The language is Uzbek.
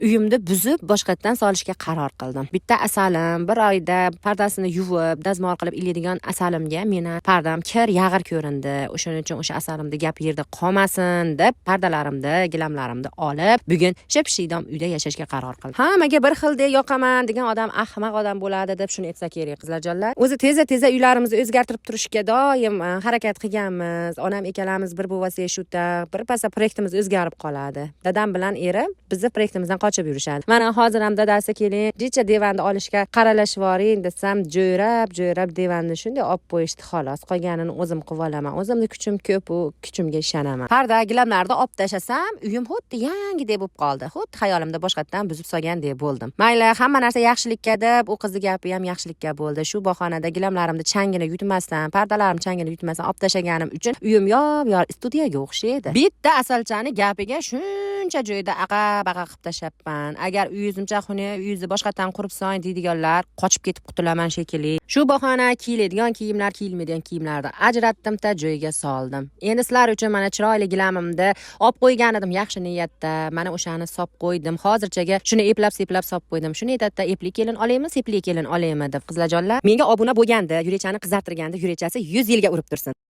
uyimni buzib boshqatdan solishga qaror qildim. Bitta asalim bir oyda pardasini yuvib dazmol qilib iladigan asalimga meni pardam kir yag'ir ko'rindi. O'shaning uchun o'sha asalimni gap yerda qolmasin deb pardalarimni, gilamlarimni olib bugun ship-shiydom uyda yashashga qaror qildim. Hammaga bir xildek yoqaman degan odam ahmoq odam bo'ladi deb shuni aytsa kerak qizlarjonlar. O'zi teza uylarimizni o'zgartirib turishga doim harakat qilganmiz. Onam ikkalamiz bir bo'lsa shutda bir pasda proyektimiz o'zgarib qoladi. Dadam bilan eri bizni proyektimizdan qochib yurishadi. Mana hozir ham dadasi keling, jicha divanni olishga qaralashib boring desam, jo'rab divanni shunday olib qo'yishdi xolos. Qolganini o'zim qilib olaman. O'zimning kuchim ko'p, u kuchimga ishonaman. Parda gilamlarni olib tashlasam, uyim xuddi yangidek bo'lib qoldi. Xuddi xayolimda boshqatdan buzib solgandek bo'ldim. Mayli, hamma narsa yaxshilikka deb, u qizni gapi ham yaxshilikka bo'ldi. Shu bahonada gilamlarimni changini yutmasdan, pardalarim changini yutmasdan olib tashlaganim uchun uyim yor studiyaga o'xshaydi. Bitta asalchani gapiga shuncha joyda aqa-baqa qilib tashlabman. Agar uyingizcha xuna, uyingizni boshqatdan qurib so'ng deydiganlar qochib ketib qutulaman shekilli. Shu bahona kiyiladigan kiyimlar, kiyilmaydigan kiyimlarni ajratdim-da joyiga soldim. Endi sizlar uchun mana chiroyli gilamimni olib qo'ygan edim yaxshi niyatda. Mana o'shani solib qo'ydim. Hozirchaga shuni eplab-seplab solib qo'ydim. Shuni aytadi, epli kelin olaymi, sepli kelin olaymi deb qizlarjonlar. Menga obuna bo'lganda, yurechani qizartirganda, yurechasi 100 yilga urib tursin.